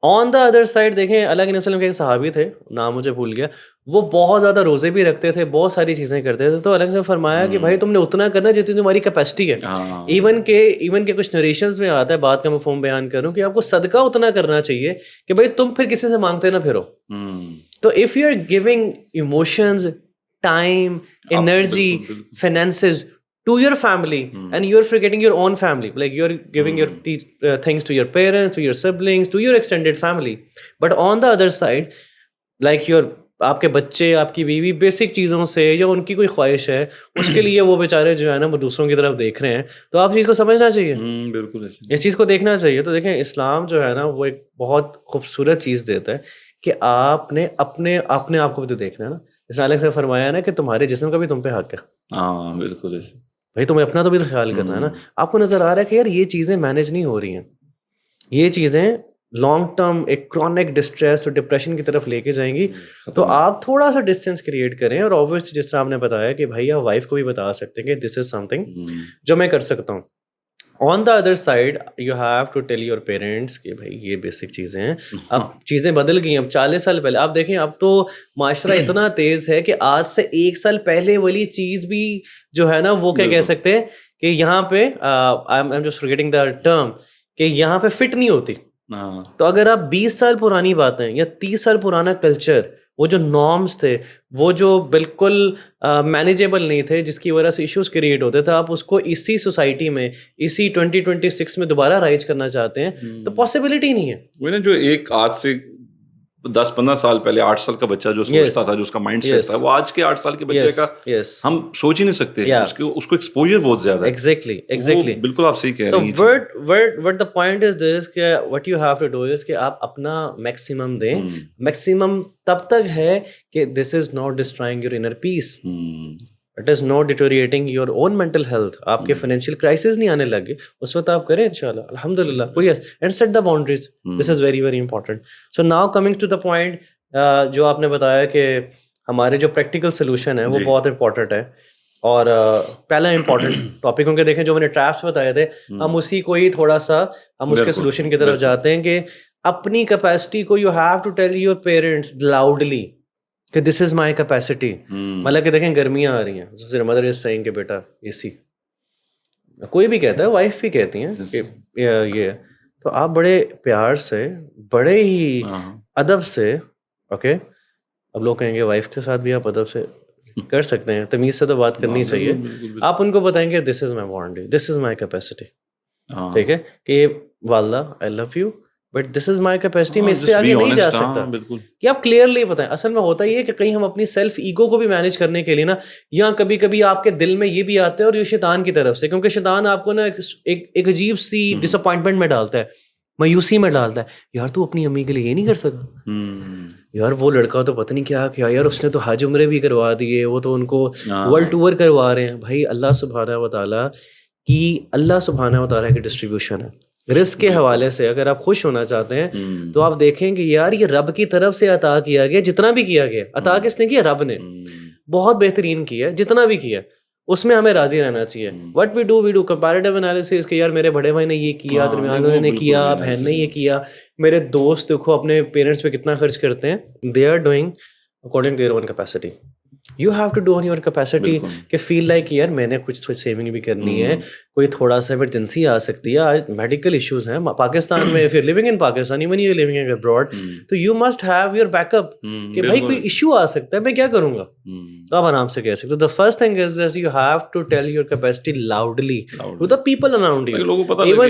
ऑन द अदर साइड देखें, अल्लाह के नबी सल्लल्लाहु अलैहि वसल्लम के एक सहाबी थे, नाम मुझे भूल गया, वो बहुत ज़्यादा रोज़े भी रखते थे, बहुत सारी चीज़ें करते थे, तो अल्लाह ने फरमाया कि भाई तुमने उतना करना जितनी तुम्हारी कैपेसिटी है। इवन के कुछ नरेशंस में आता है, बात का मफहूम बयान करूँ, कि आपको सदका उतना करना चाहिए कि भाई तुम फिर किसी से मांगते ना फिरो। तो if you are giving emotions, time, energy, finances to your family, and you're forgetting your own family, like you're giving your things to your parents, to your siblings, to your extended family, but on the other side, like your आपके बच्चे, आपकी बीवी, basic चीज़ों से या उनकी कोई ख्वाहिश है, उसके लिए वो बेचारे जो है ना वो दूसरों की तरफ देख रहे हैं, तो आप चीज़ को समझना चाहिए। बिल्कुल इस चीज़ को देखना चाहिए। तो देखें, इस्लाम जो है ना वो एक बहुत खूबसूरत चीज़ देता है कि आपने अपने अपने आप को भी तो देखना है ना। इसने अलग से फरमाया ना कि तुम्हारे जिस्म का भी तुम पे हक है। हाँ बिल्कुल ऐसे भाई तुम्हें अपना तो भी तो ख्याल करना है ना। आपको नज़र आ रहा है कि यार ये चीज़ें मैनेज नहीं हो रही हैं, ये चीज़ें लॉन्ग टर्म एक क्रॉनिक डिस्ट्रेस और डिप्रेशन की तरफ लेके जाएंगी, तो आप थोड़ा सा डिस्टेंस क्रिएट करें। और ऑब्वियसली जिस तरह आपने बताया कि भाई आप वाइफ को भी बता सकते हैं कि दिस इज समथिंग जो मैं कर सकता हूँ। On the other side you have to tell your parents कि भाई ये बेसिक चीज़ें हैं। अब चीज़ें बदल गई। अब 40 साल पहले आप देखें, अब तो माशरा इतना तेज़ है कि आज से 1 साल पहले वाली चीज़ भी जो है ना वो क्या कह सकते हैं कि यहाँ पे I am just forgetting the term, कि यहाँ पे फिट नहीं होती। तो अगर आप 20 साल पुरानी बातें या 30 साल पुराना कल्चर, वो जो नॉर्म्स थे, वो जो बिल्कुल मैनेजेबल नहीं थे, जिसकी वजह से इश्यूज क्रिएट होते थे, आप उसको इसी सोसाइटी में, इसी 2026 में दोबारा राइज करना चाहते हैं, तो पॉसिबिलिटी नहीं है। मैंने जो एक आज से 10-15 साल पहले 8 साल का बच्चा जो सोचता था, जो उसका माइंड सेट था, वो आज के 8 साल के बच्चे का हम सोच ही नहीं सकते। उसको एक्सपोजर बहुत ज्यादा है। एग्जैक्टली बिल्कुल आप सही कह रहे हैं। तो what the point is this कि what you have to do is कि आप अपना मैक्सिमम दें। मैक्सिमम तब तक है कि this is not destroying your inner peace, it is not deteriorating your own mental health. आपके फाइनेंशियल क्राइसिस नहीं आने लगे, उस वक्त आप करें इंशाल्लाह, अल्हम्दुलिल्लाह। Yes, and set the boundaries, this is very very important. So now coming to the point, जो आपने बताया कि हमारे जो प्रैक्टिकल सोल्यूशन है वो बहुत इंपॉर्टेंट है। और पहला इंपॉर्टेंट टॉपिक उनके देखें जो मैंने ट्रैप्स बताए थे, हम उसी को ही थोड़ा सा हम उसके सोल्यूशन की तरफ जाते हैं कि अपनी कैपेसिटी को you have to tell your parents loudly कि दिस इज माई कैपेसिटी। मतलब कि देखें गर्मियाँ आ रही हैं, सबसे मदर इज सेइंग कि बेटा एसी, कोई भी कहता है, वाइफ भी कहती हैं कि ये, तो आप बड़े प्यार से, बड़े ही अदब से, ओके, अब लोग कहेंगे वाइफ के साथ भी आप अदब से कर सकते हैं, तमीज से तो बात करनी चाहिए। आप उनको बताएंगे this is my boundary, this is my capacity, ठीक है, कि वाल्ला I love you but this is my capacity, मैं इससे आगे नहीं जा सकता। कि आप क्लियरली बताएं। असल में होता ये है कि कहीं हम अपनी सेल्फ ईगो को भी मैनेज करने के लिए ना, या कभी कभी आपके दिल में ये भी आता है, और ये शैतान की तरफ से, क्योंकि शैतान आपको ना एक अजीब सी डिसअपॉइंटमेंट में डालता है, मायूसी में डालता है। यार तू अपनी अम्मी के लिए ये नहीं कर सका, यार वो लड़का तो पता नहीं क्या किया, यार उसने तो हज उम्रे भी करवा दिए, वो तो उनको वर्ल्ड टूर करवा रहे हैं। भाई अल्लाह सुब्हानहू व तआला की डिस्ट्रीब्यूशन है। रिस्क के हवाले से अगर आप खुश होना चाहते हैं तो आप देखें कि यार ये रब की तरफ से अता किया गया, जितना भी किया गया, अता किसने किया? रब ने। बहुत बेहतरीन किया, जितना भी किया उसमें हमें राजी रहना चाहिए। What we do comparative analysis कि यार मेरे बड़े भाई ने ये किया, दरमियान वाले ने किया, बहन ने ये किया, मेरे दोस्त देखो अपने पेरेंट्स पे कितना खर्च करते हैं। They are doing according to their own capacity. You have to do on your capacity कि फील लाइक यार मैंने कुछ सेविंग भी करनी है, कोई थोड़ा सा इमरजेंसी आ सकती है, आज मेडिकल इश्यूज हैं पाकिस्तान में, if you living in Pakistan, even you living abroad, तो you must have your backup कि भाई कोई इशू आ सकता है, मैं क्या करूंगा, तो आप आराम से कह सकते हो। The first thing is that you have to tell your capacity loudly to the people around you,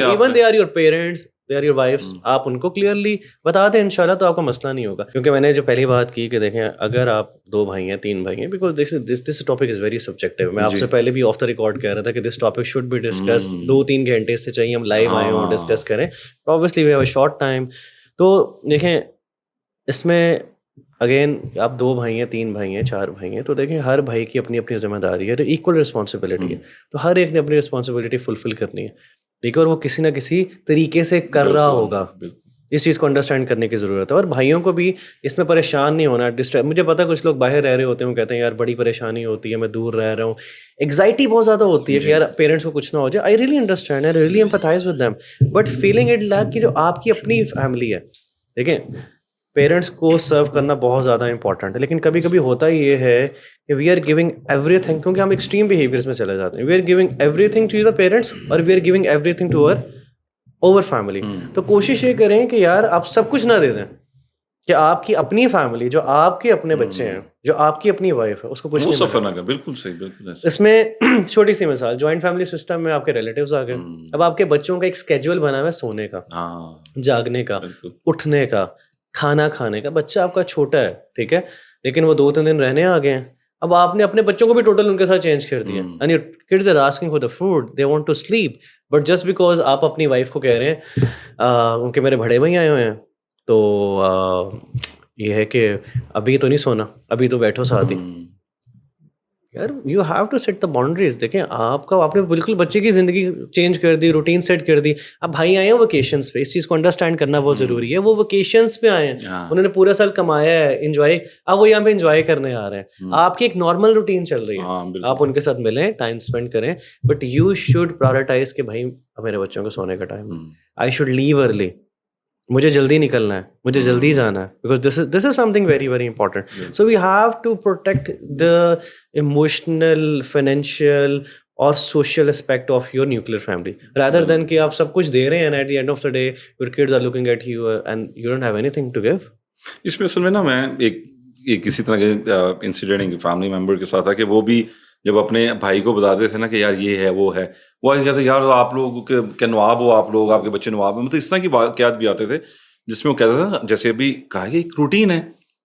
even they are your parents, they are your wifes. आप उनको क्लियरली बता दें इंशाल्लाह, तो आपको मसला नहीं होगा। क्योंकि मैंने जो पहली बात की कि देखें, अगर आप 2 भाई हैं, 3 भाई हैं, because this topic is very subjective. मैं आपसे पहले भी ऑफ द रिकॉर्ड कह रहा था कि this topic should be discuss 2-3 घंटे से चाहिए हम लाइव आए हों, डिस्कस करें। Obviously we have a short time. तो देखें, इसमें अगेन आप 2 भाई हैं, 3 भाई हैं, 4 भाई हैं, तो देखिए हर भाई की अपनी-अपनी ज़िम्मेदारी है, तो इक्वल रिस्पॉन्सिबिलिटी है। तो हर एक ने अपनी रिस्पॉन्सिबिलिटी फुलफ़िल करनी है, ठीक है? और वो किसी न किसी तरीके से कर रहा बिल्कुल, होगा। बिल्कुल। इस चीज़ को अंडरस्टैंड करने की ज़रूरत है और भाइयों को भी इसमें परेशान नहीं होना, डिस्ट्रैक्ट मुझे पता है कुछ लोग बाहर रह रहे होते हैं, वो कहते हैं यार बड़ी परेशानी होती है, मैं दूर रह रहा हूँ। एंग्ज़ायटी बहुत ज़्यादा होती है कि जी। यार पेरेंट्स को कुछ ना हो जाए। I really understand, I really empathise with them, but feeling it like कि जो आपकी अपनी फैमिली है, ठीक है? पेरेंट्स को सर्व करना बहुत ज़्यादा इंपॉर्टेंट है, लेकिन कभी-कभी होता ये है कि वी आर गिविंग एवरीथिंग, क्योंकि हम एक्सट्रीम बिहेवियर्स में चले जाते हैं। We are giving everything to the parents और we are giving everything to our over family. तो कोशिश ये करें कि यार आप सब कुछ ना दे दें, कि आपकी अपनी फैमिली, जो आपके अपने बच्चे हैं, जो आपकी अपनी वाइफ है, उसको कुछ वो नहीं सफ़र मिलेगा। ना कर, बिल्कुल सही, बिल्कुल ऐसे। इसमें छोटी सी मिसाल, जॉइंट फैमिली सिस्टम में आपके रिलेटिव्स आ गए। हुँ। अब आपके बच्चों का एक स्केड्यूल बना हुआ है सोने का, हाँ, जागने का, बिल्कुल। उठने का, खाना खाने का। बच्चा आपका छोटा है, ठीक है? लेकिन वो 2-3 दिन रहने आ गए हैं। अब आपने अपने बच्चों को भी टोटल उनके साथ चेंज कर दिया हुँ। And your kids are asking for the food, they want to sleep, but just because आप अपनी वाइफ को कह रहे हैं उनके मेरे बड़े भई आए हुए हैं, तो ये है कि अभी तो नहीं सोना, अभी तो बैठो साथ ही। हुँ। यार you have to set the boundaries. देखें आपका, आपने बिल्कुल बच्चे की ज़िंदगी चेंज कर दी, रूटीन सेट कर दी। अब भाई आए हैं वकेशंस पे, इस चीज़ को अंडरस्टैंड करना बहुत ज़रूरी है। वो वकेशंस पे आए हैं, हाँ। उन्होंने पूरा साल कमाया है, एंजॉय, अब वो यहाँ पे एंजॉय करने आ रहे हैं। हुँ। आपकी एक नॉर्मल रूटीन चल रही है, हाँ, बिल्कुल। आप उनके साथ मिलें, टाइम स्पेंड करें, बट यू शुड प्रायोरिटाइज कि भाई अब मेरे बच्चों को सोने का टाइम है, हुँ। आई शुड लीव अर्ली, मुझे जल्दी निकलना है, मुझे जल्दी जाना है, because this is something very very important. So we have to protect the emotional, financial और social aspect of your nuclear family, rather than कि आप सब कुछ दे रहे हैं and at the end of the day your kids are looking at you and you don't have anything to give. इसमें असल में ना मैं एक किसी तरह के इंसिडेंट एक फैमिली मेंबर के साथ था कि वो भी जब अपने भाई को बताते थे ना कि यार ये है वो है, वो ऐसे कहते यार आप लोग के नवाब हो, आप लोग, आपके बच्चे नवाब हैं, मतलब इस तरह की वाकयात भी आते थे जिसमें वो कहता था जैसे अभी कहा कि एक रूटीन है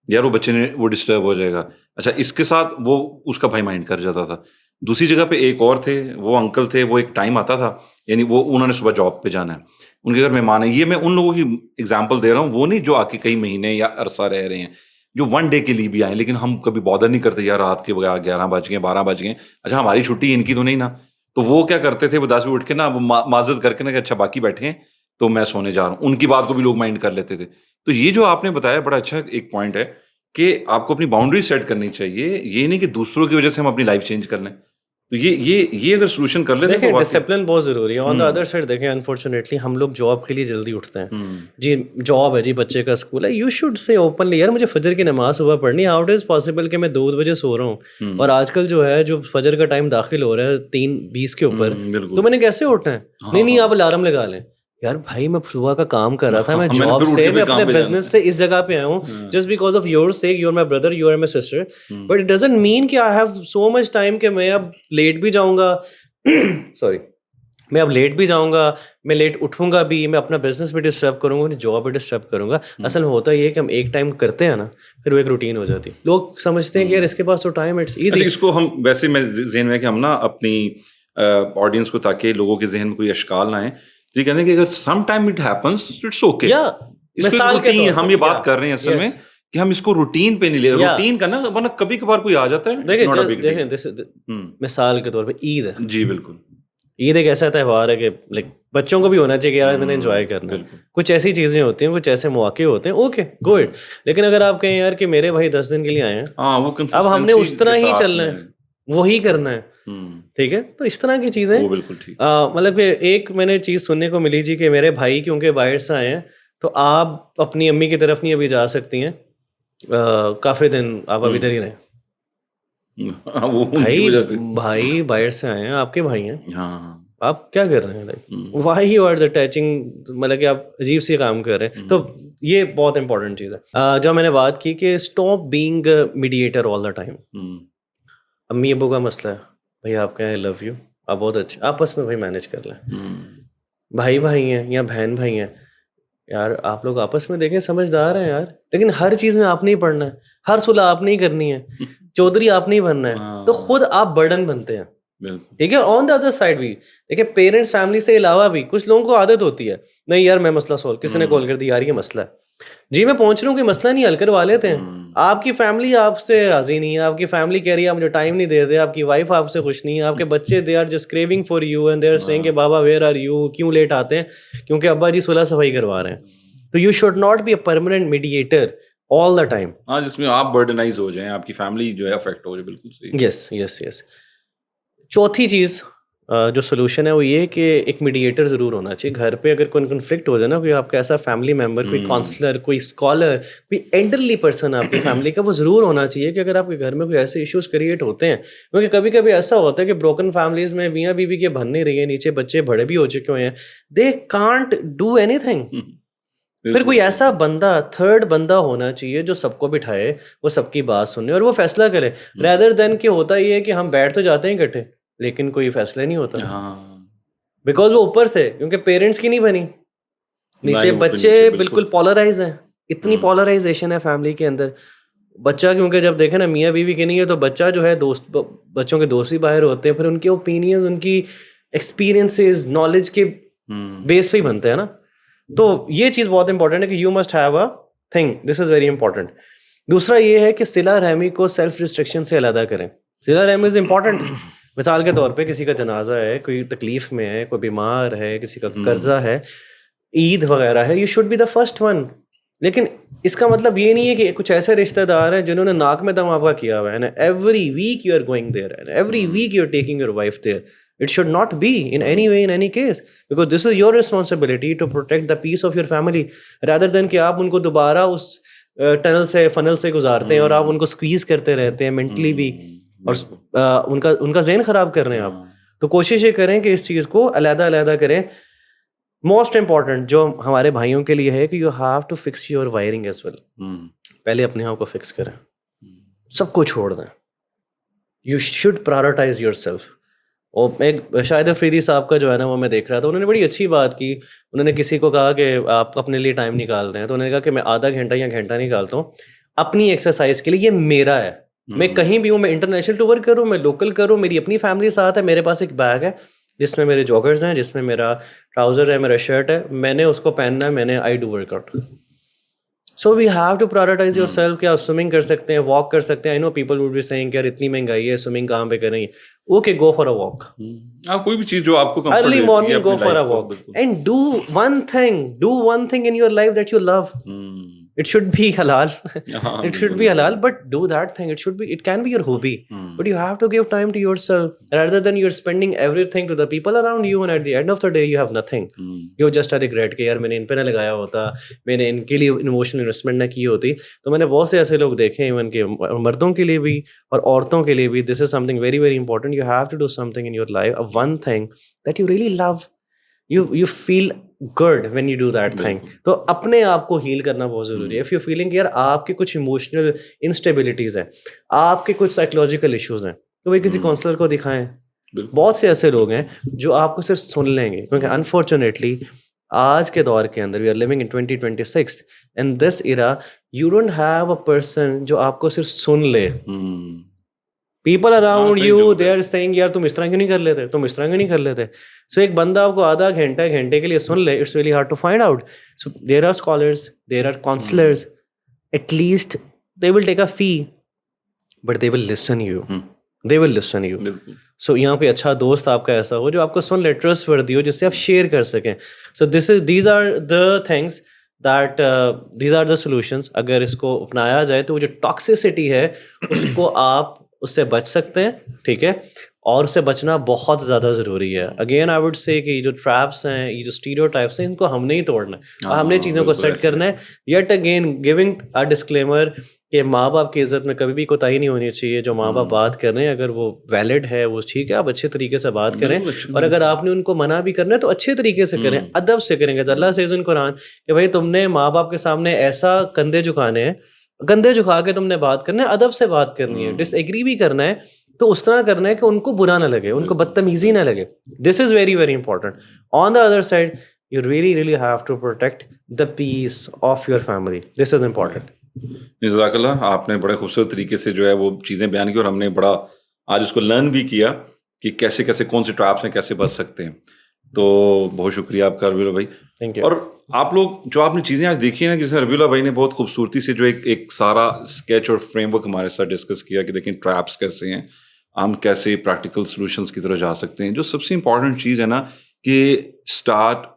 यार, वो बच्चे ने वो डिस्टर्ब हो जाएगा। अच्छा, इसके साथ वो उसका भाई माइंड कर जाता था। दूसरी जगह पे एक और थे, वो अंकल थे, वो एक टाइम आता था, यानी वो उन्होंने सुबह जॉब पे जाना है, उनके घर मेहमान है। ये मैं उन लोगों की एग्जाम्पल दे रहा हूँ, वो नहीं जो आके कई महीने या अरसा रह रहे हैं, जो वन डे के लिए भी आए, लेकिन हम कभी बॉदर नहीं करते यार रात के 11 बज गए, 12 बज गए, अच्छा हमारी छुट्टी इनकी तो नहीं ना। तो वो क्या करते थे, वो 10 बजे उठ के ना वो माजरत करके ना कि अच्छा बाकी बैठे हैं तो मैं सोने जा रहा हूँ, उनकी बात को भी लोग माइंड कर लेते थे। तो ये जो आपने बताया बड़ा अच्छा एक पॉइंट है कि आपको अपनी बाउंड्री सेट करनी चाहिए, ये नहीं कि दूसरों की वजह से हम अपनी लाइफ चेंज कर लें। तो ये अगर सोल्यूशन कर लेते तो देखें वाकई। डिसिप्लिन बहुत ज़रूरी है। On the hmm. Other side देखें, अनफॉर्चुनेटली हम लोग जॉब के लिए जल्दी उठते हैं। हुँ। जी, जॉब है जी, बच्चे का स्कूल है, यू शुड से ओपनली यार मुझे फजर की नमाज सुबह पढ़नी है। हाउ इट इज़ पॉसिबल कि मैं 2 बजे सो रहा हूँ हुँ। और आजकल जो है जो फजर का टाइम दाखिल हो रहा है 3:20 के ऊपर, बिल्कुल। तो मैंने कैसे उठना है? हाँ, नहीं नहीं, हाँ। आप अलार्म लगा लें। यार भाई मैं सुबह का काम कर रहा था, मैं मैंने जॉब फिर उठ से, के मैं फिर अपने काम पे जाना बिजनेस है। से इस जगह पे आया हूँ हाँ। Just because of your sake, you are my brother, you are my sister, हुँ। बट इट डजंट मीन कि I have so much time कि मैं अब लेट भी जाऊंगा सॉरी, मैं अब लेट भी जाऊँगा, मैं लेट उठूँगा भी, मैं अपना बिज़नेस भी डिस्टर्ब करूँगा, अपनी जॉब भी डिस्टर्ब करूँगा। असल में होता ये है कि हम एक टाइम करते हैं ना, फिर वो एक रूटीन हो जाती है। लोग समझते हैं कि यार इसके पास तो टाइम, इट्स अच्छा, ईज़ी। इसको हम वैसे मैं ज़हन में कि हम ना अपनी ऑडियंस को, ताकि लोगों के ज़हन में कोई अशकाल ना आए, तो ये कहते हैं कि अगर some time it happens it's okay. या इसको एक मिसाल के रूटीन तौर हम पे, ये या बात कर रहे हैं असल में यस, कि हम इसको रूटीन पे नहीं ले, या रूटीन का ना, वरना कभी-कभार कोई आ जाता है, देखिए नॉट अ बिग डील। देखें हुँ। मिसाल के तौर पे ईद है। जी, बिल्कुल। ईद एक ऐसा त्योहार है कि लाइक बच्चों को भी होना चाहिए कि यार मैंने एंजॉय करना है। बिल्कुल। कुछ ऐसी चीज़ें होती हैं, कुछ ऐसे मौके होते हैं, ओके गो इट। लेकिन अगर आप कहें यार कि मेरे भाई 10 दिन के लिए आए हैं, हाँ, वो अब हमने कंसिस्टेंसी उस तरह के ही साथ चलना है, में। वही करना है, हुँ, ठीक है? तो इस तरह की चीज़ें वो बिल्कुल ठीक। मतलब कि एक मैंने चीज़ सुनने को मिली जी कि मेरे भाई क्योंकि बाहर से आए हैं, तो आप अपनी अम्मी की तरफ नहीं अभी जा सकती हैं। काफ़ी दिन आप अभी इधर ही रहें। हाँ, वो उनकी भाई वजह से। भाई बाहर से आए हैं, आपके भाई हैं। हाँ, हाँ। आप क्या कर रहे हैं like um, why you are attaching, मतलब कि आप अजीब सी काम कर रहे हैं। तो ये बहुत इंपॉर्टेंट चीज़ है। जो मैंने बात की कि stop being mediator all the time. हुँ, अम्मी अब्बू का मसला है, भाई आप कहें आई लव यू, आप बहुत अच्छे, आपस में भाई मैनेज कर लें। हुँ। भाई भाई हैं या बहन भाई हैं, यार आप लोग आपस में देखें, समझदार हैं यार, लेकिन हर चीज़ में आपने ही पढ़ना है, हर सुलह आपने ही करनी है, चौधरी आपने ही बनना है, तो हाँ, खुद आप बर्डन बनते हैं। बिल्कुल। ठीक है, ऑन द अदर साइड भी देखिए, पेरेंट्स फैमिली से अलावा भी कुछ लोगों को आदत होती है, नहीं यार मैं मसला सॉल्व, किसी ने कॉल कर दी यार ये मसला है, जी, मैं पहुँच रहा हूँ, कोई मसला नहीं, हल करवा लेते हैं। आपकी फैमिली आपसे राज़ी नहीं है, आपकी फैमिली कह रही है आप मुझे टाइम नहीं दे रहे, आपकी वाइफ़ आपसे खुश नहीं है, आपके बच्चे they are just craving for you and they are saying कि बाबा वेयर आर यू? क्यों लेट आते हैं? क्योंकि अब्बा जी सुलह-सफाई करवा रहे हैं। तो you should not be a permanent mediator all the time. हाँ, जिसमें आप बर्डनाइज़ हो जाएँ, आपकी फैमिली जो है अफ़ेक्ट हो जाए, बिल्कुल सही। Yes, yes, yes. चौथी चीज़ जो सॉल्यूशन है वो ये है कि एक मीडिएटर ज़रूर होना चाहिए। घर पे अगर कोई कॉन्फ्लिक्ट हो जाए ना, कोई आपका ऐसा फैमिली मेंबर, कोई हुँ, काउंसलर, कोई स्कॉलर, कोई एल्डरली पर्सन आपकी फैमिली का, वो ज़रूर होना चाहिए कि अगर आपके घर में कोई ऐसे इश्यूज़ क्रिएट होते हैं, क्योंकि कभी-कभी ऐसा होता है कि ब्रोकन फैमिलीज़ में मियाँ-बीवी के बन नहीं रही है, नीचे बच्चे बड़े भी हो चुके हुए हैं, दे कांट डू एनीथिंग। हुँ, फिर बिल्कुल कोई सही। ऐसा बंदा, थर्ड बंदा होना चाहिए जो सबको बिठाए, वो सबकी बात सुने और वो फैसला करे, हुँ, रेदर देन कि होता ये है कि हम बैठ तो जाते हैं इकट्ठे, लेकिन कोई फैसला नहीं होता। हाँ, बिकॉज़ वो ऊपर से, क्योंकि पेरेंट्स की नहीं बनी, ना नीचे ही बच्चे ऊपर-नीचे, बिल्कुल बिल्कुल। पोलराइज़ हैं। इतनी हुँ, पोलराइज़ेशन है फैमिली के अंदर। बच्चा क्योंकि जब देखे ना मियाँ-बीवी की नहीं है, तो बच्चा जो है दोस्त ब बच्चों के दोस्त ही बाहर होते हैं, फिर उनके ओपिनियंस, उनकी एक्सपीरियंसेस, नॉलेज के हुँ, बेस पे ही बनते हैं ना। तो ये चीज़ बहुत इंपॉर्टेंट है कि you must have a thing, this is very important. दूसरा ये है कि सिला-रहमी को सेल्फ रिस्ट्रिक्शन से अलग करें। सिला-रहमी इज़ इंपॉर्टेंट। मिसाल के तौर पे किसी का जनाज़ा है, कोई तकलीफ़ में है, कोई बीमार है, किसी का हुँ, कर्ज़ा है, ईद वगैरह है, you should be the first one. लेकिन इसका मतलब ये नहीं है कि कुछ ऐसे रिश्तेदार हैं जिन्होंने नाक में दम आपका किया हुआ है and every week you are going there and every um, week you are taking your wife there. It should not be in um, any way, in any case, because this is your responsibility to protect the peace of your family, rather than कि आप उनको दोबारा उस tunnel से, funnel से गुज़ारते हैं और आप हुँ, उनको स्क्वीज़ करते रहते हैं मेंटली भी, और बिल्कुल। उनका उनका ज़हन ख़राब कर रहे हैं आप। हाँ, तो कोशिश ये करें कि इस चीज़ को अलग-अलग करें। मोस्ट इम्पोर्टेंट जो हमारे भाइयों के लिए है कि you have to fix your wiring as well. हुँ, पहले अपने आप को फिक्स करें, हुँ, सबको छोड़ दें। You should prioritise yourself. और एक शाहिद अफरीदी साहब का जो है ना, वो मैं देख रहा था, उन्होंने बड़ी अच्छी बात की। उन्होंने किसी को कहा कि आप अपने लिए टाइम निकाल रहे हैं, तो उन्होंने कहा कि मैं आधा घंटा या घंटा निकालता हूँ अपनी एक्सरसाइज के लिए, ये मेरा है। मैं हुँ, कहीं भी हूँ, मैं इंटरनेशनल टूर करूँ, मैं लोकल करूँ, मेरी अपनी फैमिली साथ है, मेरे पास एक बैग है जिसमें मेरे जॉगर्स हैं, जिसमें मेरा ट्राउज़र है, मेरा शर्ट है, मैंने उसको पहनना है, मैंने I do workout. So we have to prioritise um, yourself कि आप स्विमिंग कर सकते हैं, वॉक कर सकते हैं। I know people would be saying कि यार इतनी महँगाई है, स्विमिंग कहाँ पे करेंगे? Okay, go for a walk. हाँ, कोई भी चीज़ जो आपको कम्फ़र्ट अर्ली देती है मॉर्निंग गो अपनी फॉर अ लाइफ़ को, वॉक बिल्कुल। And do one thing in your life that you love. Hmm, It should be halal. हाँ, It should बिल्कुल, be बिल्कुल। halal, but do that thing. It can be your hobby, but hmm, you have to give time to yourself rather than you're spending everything to the people around you, and at the end of the day, you have nothing. Hmm, You just a regret कि यार मैंने इन पे ना लगाया होता, मैंने इनके लिए इमोशनल इन्वेस्टमेंट ना की होती। तो मैंने बहुत से ऐसे लोग देखे हैं, इवन के मर्दों के लिए भी और औरतों के लिए भी। This is something very very important. You have to do something in your life, one thing that you really love. You feel good when you do that thing. बिल्कुल। तो अपने आप को हील करना बहुत ज़रूरी है। हुँ, इफ़ यू फीलिंग यार आपके कुछ इमोशनल इंस्टेबिलिटीज़ हैं, आपके कुछ साइकोलॉजिकल इश्यूज़ हैं, तो वही किसी हुँ, काउंसलर को दिखाएँ। बिल्कुल। बहुत से ऐसे लोग हैं जो आपको सिर्फ सुन लेंगे, क्योंकि हुँ, अनफॉर्चुनेटली आज के दौर के अंदर we are living in 2026 in this era, you don't have a person जो आपको सिर्फ सुन ले। हुँ। पीपल हाँ, अराउंड कई यू जगहों पे दे आर ऐसे सेइंग यार तुम इस तरह क्यों नहीं कर लेते, तुम इस तरह क्यों नहीं कर लेते। सो एक बंदा आपको आधा घंटा घंटे के लिए सुन ले, it's really hard to find out. So there are scholars, there are um, counsellors, at least they will take a fee, but they will listen you, um, they will listen you. बिल्कुल। सो यहाँ कोई अच्छा दोस्त आपका ऐसा हो जो आपको सुन ले, ट्रस्टवर्दी हो, जिससे आप शेयर कर सकें। So this is these are the things that these are the solutions. अगर इसको अपनाया जाए तो वो जो टॉक्सिसिटी है उसको आप उससे बच सकते हैं, ठीक है। और उससे बचना बहुत ज़्यादा ज़रूरी है। हुँ, अगेन आई वुड से कि ये जो ट्रैप्स हैं, ये जो स्टीरियोटाइप्स हैं, इनको हमने ही तोड़ना है और हमने हाँ, चीज़ों को बिल्कुल सेट ऐसे करना है। है। Yet again giving a disclaimer कि माँ-बाप की इज़्ज़त में कभी भी कोताही नहीं होनी चाहिए। जो माँ-बाप हुँ, बात कर रहे हैं अगर वो वैलिड है, वो ठीक है, आप अच्छे तरीके से बात करें। बिल्कुल अच्छे और तरीके अगर से। आपने उनको मना भी करना है तो अच्छे तरीके से करें, हुँ, अदब से करेंगे। अल्लाह हुँ, सेज़ इन कुरान कि भाई तुमने माँ-बाप के सामने ऐसा कंधे झुकाने हैं, कंधे झुका के तुमने बात करना है, अदब से बात करनी है। हुँ, डिसएग्री भी करना है तो उस तरह करना है कि उनको बुरा ना लगे, उनको बिल्कुल, बदतमीज़ी ना बिल्कुल। लगे। This is very, very important. On the other side you really, really have to protect the peace of your family. This is right. Important. जी, जज़ाकल्लाह आपने बड़े खूबसूरत तरीके से जो है वो चीज़ें बयान की और हमने बड़ा आज उसको लर्न भी किया कि कैसे-कैसे कौन-से ट्रैप्स हैं, कैसे बच सकते हैं। तो बहुत शुक्रिया आपका रबीउल्लाह भाई। Thank you. और आप लोग जो आपने चीज़ें आज देखी है ना, जैसे रबीउल्लाह भाई ने बहुत खूबसूरती से जो एक सारा स्केच और फ्रेमवर्क हमारे साथ डिस्कस किया कि देखें ट्रैप्स कैसे हैं, हम कैसे प्रैक्टिकल सॉल्यूशंस की तरफ जा सकते हैं। जो सबसे इम्पोर्टेंट चीज़ है ना कि start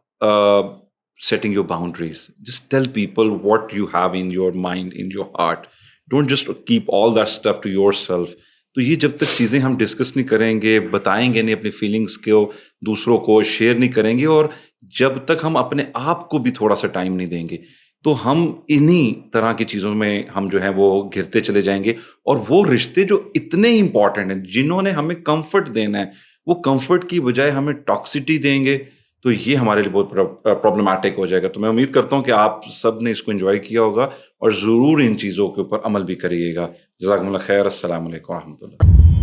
setting your boundaries. Just tell people what you have in your mind, in your heart. Don't just keep all that stuff to yourself. तो ये जब तक चीज़ें हम डिस्कस नहीं करेंगे, बताएंगे नहीं अपनी फीलिंग्स को, दूसरों को शेयर नहीं करेंगे, और जब तक हम अपने आप को भी थोड़ा सा टाइम नहीं देंगे, तो हम इन्हीं तरह की चीज़ों में हम जो है वो घिरते चले जाएंगे। और वो रिश्ते जो इतने इंपॉर्टेंट हैं, जिन्होंने हमें कंफर्ट देना है, वो कंफर्ट की बजाय हमें टॉक्सिटी देंगे, तो ये हमारे लिए बहुत प्रॉब्लमेटिक हो जाएगा। तो मैं उम्मीद करता हूँ कि आप सब ने इसको एंजॉय किया होगा और ज़रूर इन चीज़ों के ऊपर अमल भी करिएगा। जज़ाकुमुल्लाह खैर। अस्सलाम वालेकुम व रहमतुल्लाह।